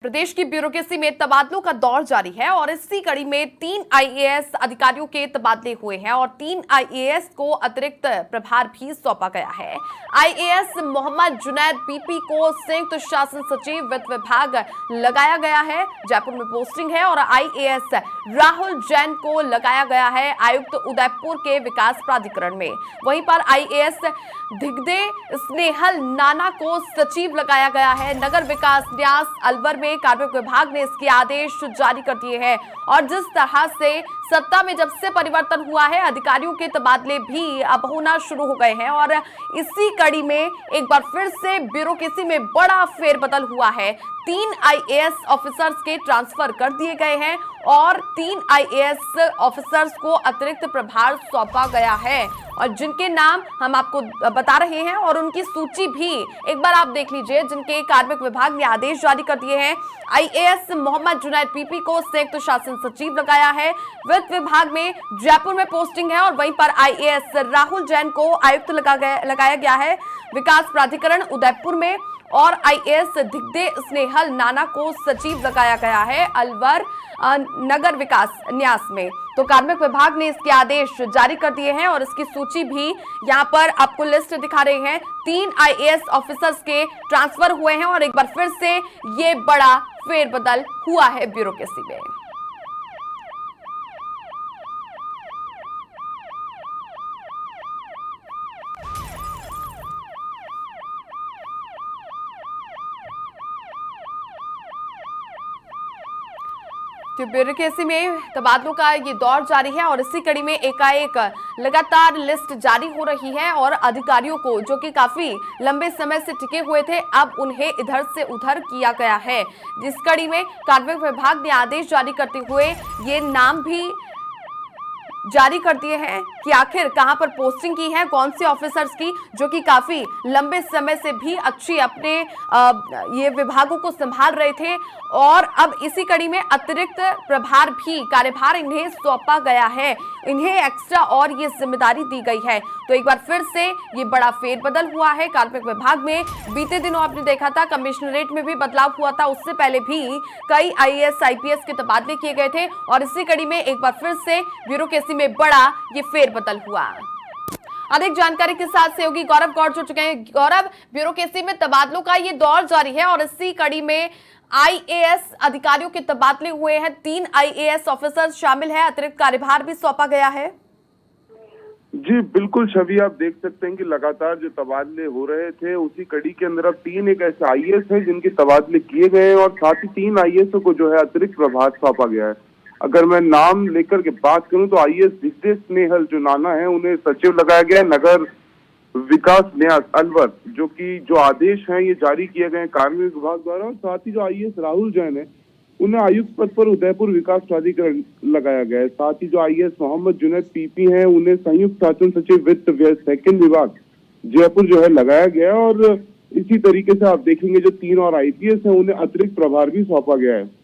प्रदेश की ब्यूरोक्रेसी में तबादलों का दौर जारी है और इसी कड़ी में 3 आईएएस अधिकारियों के तबादले हुए हैं और 3 आईएएस को अतिरिक्त प्रभार भी सौंपा गया है। आईएएस मोहम्मद जुनैद पीपी को संयुक्त शासन सचिव वित्त विभाग लगाया गया है, जयपुर में पोस्टिंग है। और आईएएस राहुल जैन को लगाया गया है आयुक्त उदयपुर के विकास प्राधिकरण में। वहीं पर आईएएस धिग्दे स्नेहल नाना को सचिव लगाया गया है। नगर विकास न्यास अलवर में कार्मिक विभाग ने इसके आदेश जारी कर दिए हैं और जिस तरह से सत्ता में जब से परिवर्तन हुआ है, अधिकारियों के तबादले भी अब होना शुरू हो गए हैं और इसी कड़ी में एक बार फिर से ब्यूरोक्रेसी में बड़ा फेरबदल हुआ है। 3 आईएएस ऑफिसर्स के ट्रांसफर कर दिए गए हैं और 3 आईएएस ऑफिसर्स को अतिरिक्त प्रभार सौंपा गया है और जिनके नाम हम आपको बता रहे हैं और उनकी सूची भी एक बार आप देख लीजिए, जिनके कार्मिक विभाग ने आदेश जारी कर दिए हैं। आईएएस मोहम्मद जुनैद पीपी को संयुक्त शासन सचिव लगाया है, वित्त विभाग में जयपुर में पोस्टिंग है। और वहीं पर आईएएस राहुल जैन को आयुक्त लगाया गया है विकास प्राधिकरण उदयपुर में और आईएएस धिग्दे स्नेहल नाना को सचिव लगाया गया है अलवर नगर विकास न्यास में। तो कार्मिक विभाग ने इसके आदेश जारी कर दिए हैं और इसकी सूची भी यहां पर आपको लिस्ट दिखा रहे हैं। 3 आईएएस ऑफिसर्स के ट्रांसफर हुए हैं और एक बार फिर से ये बड़ा फेरबदल हुआ है ब्यूरोक्रेसी में। तो ब्यूरोक्रेसी में तबादलों का ये दौर जारी है और इसी कड़ी में एकाएक लगातार लिस्ट जारी हो रही है और अधिकारियों को जो कि काफी लंबे समय से टिके हुए थे, अब उन्हें इधर से उधर किया गया है। जिस कड़ी में कार्मिक विभाग ने आदेश जारी करते हुए ये नाम भी जारी कर दिए हैं कि आखिर कहां पर पोस्टिंग की है, कौन से ऑफिसर्स की, जो कि काफी लंबे समय से भी अच्छी अपने ये विभागों को संभाल रहे थे। और अब इसी कड़ी में अतिरिक्त प्रभार भी कार्यभार इन्हें सौंपा गया है, इन्हें एक्स्ट्रा और ये जिम्मेदारी दी गई है। तो एक बार फिर से ये बड़ा फेरबदल हुआ है कार्मिक विभाग में। बीते दिनों आपने देखा था कमिश्नरेट में भी बदलाव हुआ था, उससे पहले भी कई आईएएस आईपीएस के तबादले किए गए थे और इसी कड़ी में एक बार फिर से ब्यूरोक्रेसी में बड़ा ये फेरबदल हुआ। अधिक जानकारी के साथ सहयोगी गौरव गौड़ जुड़ चुके हैं। गौरव, ब्यूरोक्रेसी में तबादलों का ये दौर जारी है और इसी कड़ी में आईएएस अधिकारियों के तबादले हुए हैं, 3 आईएएस ऑफिसर्स शामिल है, अतिरिक्त कार्यभार भी सौंपा गया है। जी बिल्कुल छवि, आप देख सकते हैं कि लगातार जो तबादले हो रहे थे उसी कड़ी के अंदर अब 3 एक ऐसे आईएएस हैं जिनके तबादले किए गए हैं और साथ ही 3 आईएएस को जो है अतिरिक्त प्रभार सौंपा गया है। अगर मैं नाम लेकर के बात करूं तो आईएएस धिग्दे स्नेहल जो नाना है उन्हें सचिव लगाया गया है नगर विकास न्यास अलवर, जो कि जो आदेश हैं ये जारी किए गए हैं कार्मिक विभाग द्वारा। और साथ ही जो आईएएस राहुल जैन है उन्हें आयुक्त पद पर उदयपुर विकास प्राधिकरण लगाया गया है। साथ ही जो आईएएस मोहम्मद जुनैद पीपी हैं उन्हें संयुक्त शासन सचिव वित्त सेकंड विभाग जयपुर जो है लगाया गया है। और इसी तरीके से आप देखेंगे जो 3 और आईपीएस हैं उन्हें अतिरिक्त प्रभार भी सौंपा गया है।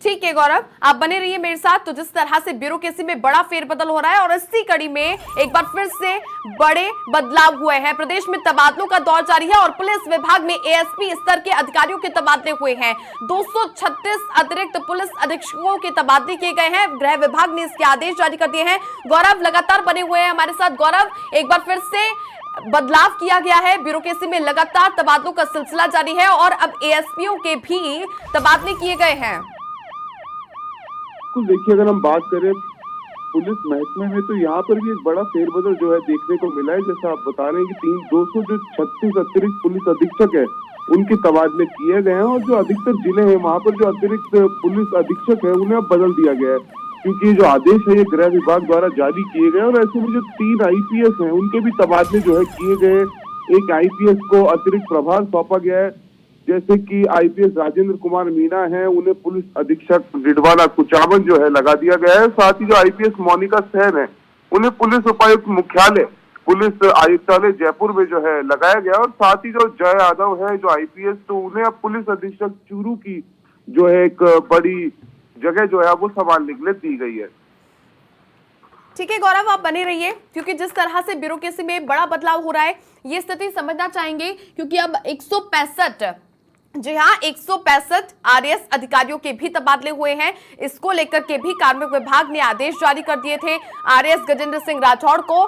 ठीक है गौरव, आप बने रहिए मेरे साथ। तो जिस तरह से ब्यूरोक्रेसी में बड़ा फेरबदल हो रहा है और इसी कड़ी में एक बार फिर से बड़े बदलाव हुए हैं। प्रदेश में तबादलों का दौर जारी है और पुलिस विभाग में एएसपी स्तर के अधिकारियों के तबादले हुए हैं। 236 अतिरिक्त पुलिस अधीक्षकों के तबादले किए गए हैं। गृह विभाग ने इसके आदेश जारी कर दिए हैं। गौरव लगातार बने हुए हैं हमारे साथ। गौरव, एक बार फिर से बदलाव किया गया है, ब्यूरोक्रेसी में लगातार तबादलों का सिलसिला जारी है और अब एएसपीओ के भी तबादले किए गए हैं। देखिए, अगर हम बात करें पुलिस महकमे में तो यहाँ पर भी एक बड़ा फेरबदल जो है देखने को मिला है। जैसा आप बता रहे हैं कि 236 अतिरिक्त पुलिस अधीक्षक है उनके तबादले किए गए हैं और जो अधिकतर जिले हैं वहाँ पर जो अतिरिक्त पुलिस अधीक्षक है उन्हें अब बदल दिया गया है, क्योंकि जो आदेश है ये गृह विभाग द्वारा जारी किए गए। और ऐसे में जो 3 आईपीएस हैं उनके भी तबादले जो है किए गए। एक आईपीएस को अतिरिक्त प्रभार सौंपा गया है, जैसे कि आईपीएस राजेंद्र कुमार मीणा है उन्हें पुलिस अधीक्षक रिडवाना कुचामन जो है लगा दिया गया है। साथ ही जो आईपीएस मोनिका सेन है उन्हें पुलिस उपायुक्त मुख्यालय पुलिस आयुक्तालय जयपुर में जो है लगाया गया। और साथ ही जो जय यादव है जो आईपीएस, तो उन्हें अब पुलिस अधीक्षक चूरू की जो है एक बड़ी जगह जो है वो संभालने के लिए दी गई है। ठीक है गौरव, आप बने रहिए क्योंकि जिस तरह से ब्यूरोक्रेसी में बड़ा बदलाव हो रहा है ये स्थिति समझना चाहेंगे, क्योंकि अब 165 जी हाँ, 165 आरएएस अधिकारियों के भी तबादले हुए हैं। इसको लेकर के भी कार्मिक विभाग ने आदेश जारी कर दिए थे। आरएएस गजेंद्र सिंह राठौड़ को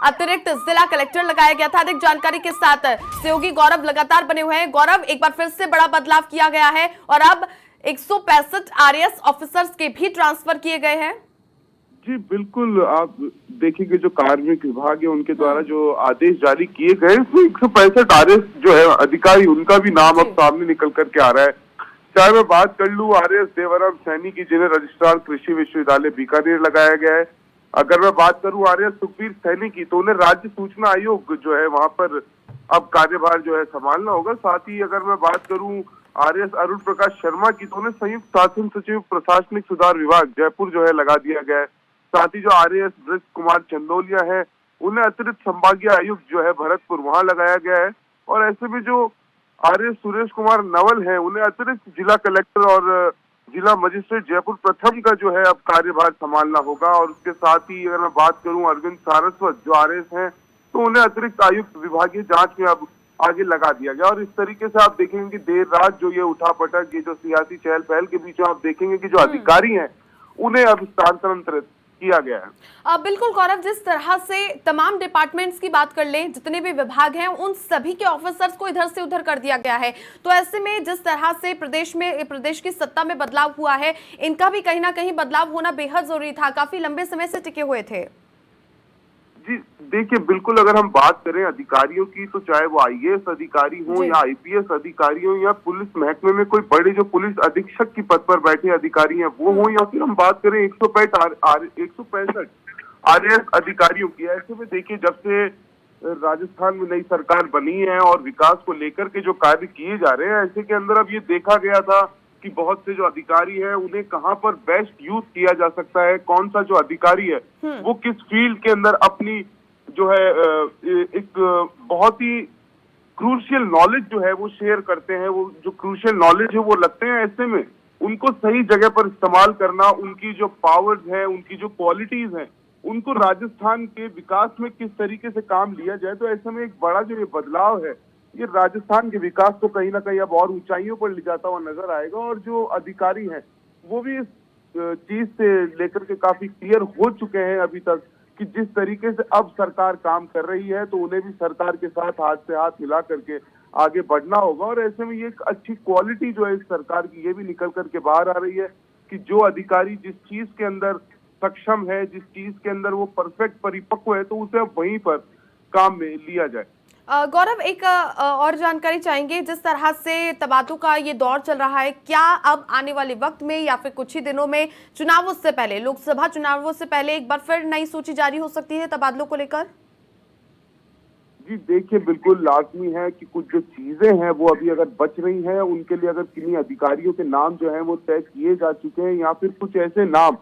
अतिरिक्त जिला कलेक्टर लगाया गया था। अधिक जानकारी के साथ सहयोगी गौरव लगातार बने हुए हैं। गौरव, एक बार फिर से बड़ा बदलाव किया गया है और अब 165 आरएएस ऑफिसर्स के भी ट्रांसफर किए गए हैं। जी बिल्कुल, आप देखेंगे जो कार्मिक विभाग है उनके द्वारा जो आदेश जारी किए गए उसमें 165 आरएएस जो है अधिकारी, उनका भी नाम अब सामने निकल करके आ रहा है। चाहे मैं बात कर लूं आरएएस देवराम सैनी की, जिन्हें रजिस्ट्रार कृषि विश्वविद्यालय बीकानेर लगाया गया है। अगर मैं बात करूं आरएएस सुखबीर सैनी की, तो उन्हें राज्य सूचना आयोग जो है वहां पर अब कार्यभार जो है संभालना होगा। साथ ही अगर मैं बात करूं आरएएस अरुण प्रकाश शर्मा की, तो उन्हें संयुक्त शासन सचिव प्रशासनिक सुधार विभाग जयपुर जो है लगा दिया गया है। साथ ही जो आरएएस ब्रज कुमार चंदोलिया है, उन्हें अतिरिक्त संभागीय आयुक्त जो है भरतपुर वहां लगाया गया है। और ऐसे में जो आरएएस सुरेश कुमार नवल है, उन्हें अतिरिक्त जिला कलेक्टर और जिला मजिस्ट्रेट जयपुर प्रथम का जो है अब कार्यभार संभालना होगा। और उसके साथ ही अगर मैं बात करूं अरविंद सारस्वत जो आरएएस हैं, तो उन्हें अतिरिक्त आयुक्त विभागीय जांच में अब आगे लगा दिया गया। और इस तरीके से आप देखेंगे कि देर रात जो ये उठापटक, ये जो सियासी चहल पहल के बीच आप देखेंगे कि जो अधिकारी हैं उन्हें अब स्थानांतरित किया गया है। बिल्कुल गौरव, जिस तरह से तमाम डिपार्टमेंट्स की बात कर लें, जितने भी विभाग हैं उन सभी के ऑफिसर्स को इधर से उधर कर दिया गया है, तो ऐसे में जिस तरह से प्रदेश की सत्ता में बदलाव हुआ है, इनका भी कहीं ना कहीं बदलाव होना बेहद जरूरी था। काफी लंबे समय से टिके हुए थे। जी देखिए, बिल्कुल अगर हम बात करें अधिकारियों की, तो चाहे वो आईएएस अधिकारी हो या आईपीएस अधिकारी हो या पुलिस महकमे में कोई बड़े जो पुलिस अधीक्षक की पद पर बैठे अधिकारी हैं वो हो, या फिर हम बात करें 165 आरएएस अधिकारियों की। ऐसे में देखिए, जब से राजस्थान में नई सरकार बनी है और विकास को लेकर के जो कार्य किए जा रहे हैं, ऐसे के अंदर अब ये देखा गया था कि बहुत से जो अधिकारी हैं उन्हें कहां पर बेस्ट यूज किया जा सकता है, कौन सा जो अधिकारी है वो किस फील्ड के अंदर अपनी जो है एक बहुत ही क्रूशियल नॉलेज जो है वो शेयर करते हैं, वो जो क्रूशियल नॉलेज है वो लगते हैं। ऐसे में उनको सही जगह पर इस्तेमाल करना, उनकी जो पावर्स है, उनकी जो क्वालिटीज हैं, उनको राजस्थान के विकास में किस तरीके से काम लिया जाए, तो ऐसे में एक बड़ा जो ये बदलाव है ये राजस्थान के विकास को कहीं ना कहीं अब और ऊंचाइयों पर ले जाता हुआ नजर आएगा। और जो अधिकारी हैं वो भी इस चीज से लेकर के काफी क्लियर हो चुके हैं अभी तक कि जिस तरीके से अब सरकार काम कर रही है, तो उन्हें भी सरकार के साथ हाथ से हाथ मिला करके आगे बढ़ना होगा। और ऐसे में ये एक अच्छी क्वालिटी जो है इस सरकार की ये भी निकल करके बाहर आ रही है कि जो अधिकारी जिस चीज के अंदर सक्षम है, जिस चीज के अंदर वो परफेक्ट परिपक्व है, तो उसे अब वहीं पर काम में लिया जाए। गौरव, एक और जानकारी चाहेंगे, जिस तरह से तबादलों का ये दौर चल रहा है, क्या अब आने वाले वक्त में या फिर कुछ ही दिनों में चुनावों से पहले, लोकसभा चुनावों से पहले एक बार फिर नई सूची जारी हो सकती है तबादलों को लेकर? जी देखिए, बिल्कुल लाजमी है कि कुछ जो चीजें हैं वो अभी अगर बच रही हैं, उनके लिए अगर किन्हीं अधिकारियों के नाम जो हैं वो तय किए जा चुके हैं, या फिर कुछ ऐसे नाम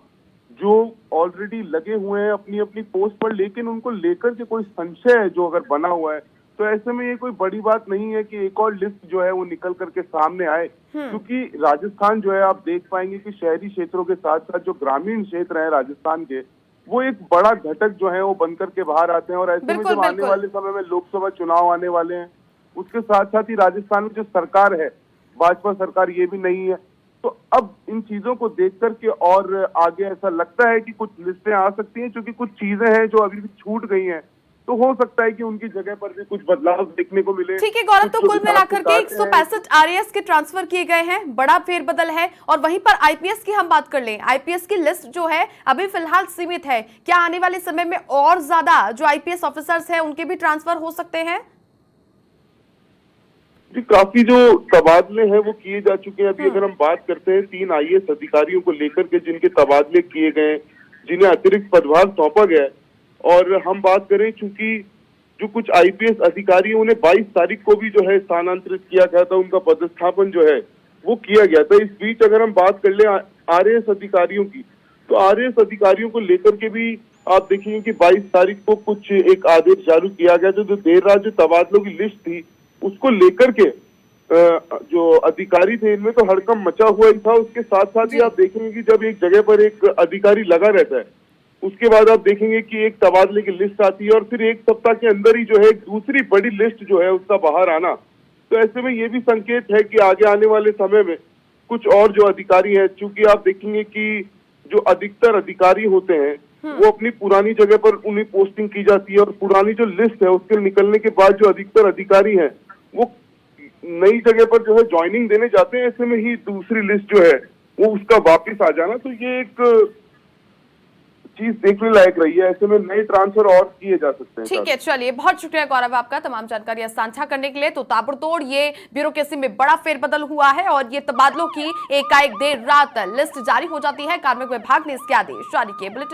जो ऑलरेडी लगे हुए हैं अपनी अपनी पोस्ट पर, लेकिन उनको लेकर के कोई संशय है जो अगर बना हुआ है, तो ऐसे में ये कोई बड़ी बात नहीं है कि एक और लिस्ट जो है वो निकल करके सामने आए। क्योंकि राजस्थान जो है आप देख पाएंगे कि शहरी क्षेत्रों के साथ साथ जो ग्रामीण क्षेत्र है राजस्थान के, वो एक बड़ा घटक जो है वो बनकर के बाहर आते हैं। और ऐसे में जब आने वाले समय में लोकसभा चुनाव आने वाले हैं, उसके साथ साथ ही राजस्थान में जो सरकार है, भाजपा सरकार ये भी नहीं है, तो अब इन चीजों को देख करके और आगे ऐसा लगता है कि कुछ लिस्टें आ सकती हैं, क्योंकि कुछ चीजें हैं जो अभी भी छूट गई हैं, तो हो सकता है कि उनकी जगह पर भी कुछ बदलाव देखने को मिले। ठीक है गौरव, तो कुल मिलाकर के 165 आरएएस के ट्रांसफर किए गए हैं, बड़ा फेरबदल है। और वहीं पर आईपीएस की हम बात कर लें, आईपीएस की लिस्ट जो है अभी फिलहाल सीमित है, क्या आने वाले समय में और ज्यादा जो आईपीएस ऑफिसर्स हैं उनके भी ट्रांसफर हो सकते हैं? जी काफी जो तबादले हैं वो किए जा चुके हैं। अभी अगर हम बात करते हैं 3 आईएएस अधिकारियों को लेकर के जिनके तबादले किए गए, जिन्हें अतिरिक्त पदभार सौंपा गया है, और हम बात करें चूंकि जो कुछ आईपीएस अधिकारी उन्हें 22 तारीख को भी जो है स्थानांतरित किया गया था, उनका पदस्थापन जो है वो किया गया था। इस बीच अगर हम बात कर ले आरएएस अधिकारियों की, तो आरएएस अधिकारियों को लेकर के भी आप देखेंगे कि 22 तारीख को कुछ एक आदेश जारी किया गया था। जो देर रात जो तबादलों की लिस्ट थी उसको लेकर के जो अधिकारी थे इनमें तो हड़कंप मचा हुआ ही था। उसके साथ साथ ही आप देखेंगे कि जब एक जगह पर एक अधिकारी लगा रहता है, उसके बाद आप देखेंगे कि एक तबादले की लिस्ट आती है और फिर एक सप्ताह के अंदर ही जो है एक दूसरी बड़ी लिस्ट जो है उसका बाहर आना, तो ऐसे में ये भी संकेत है कि आगे आने वाले समय में कुछ और जो अधिकारी हैं, चूंकि आप देखेंगे कि जो अधिकतर अधिकारी होते हैं वो अपनी पुरानी जगह पर उन्हें पोस्टिंग की जाती है, और पुरानी जो लिस्ट है उसके निकलने के बाद जो अधिकतर अधिकारी हैं वो नई जगह पर जो है ज्वाइनिंग देने जाते हैं। ऐसे में ही दूसरी लिस्ट जो है वो उसका वापस आ जाना, तो ये एक चीज देखने लायक रही है। ऐसे में नए ट्रांसफर और किए जा सकते हैं। ठीक है, चलिए, बहुत शुक्रिया गौरव आपका तमाम जानकारियां साझा करने के लिए। तो ताबड़तोड़ ये ब्यूरोक्रेसी में बड़ा फेरबदल हुआ है और ये तबादलों की एकाएक देर रात लिस्ट जारी हो जाती है। कार्मिक विभाग ने इसके आदेश जारी किए। बुलेटिन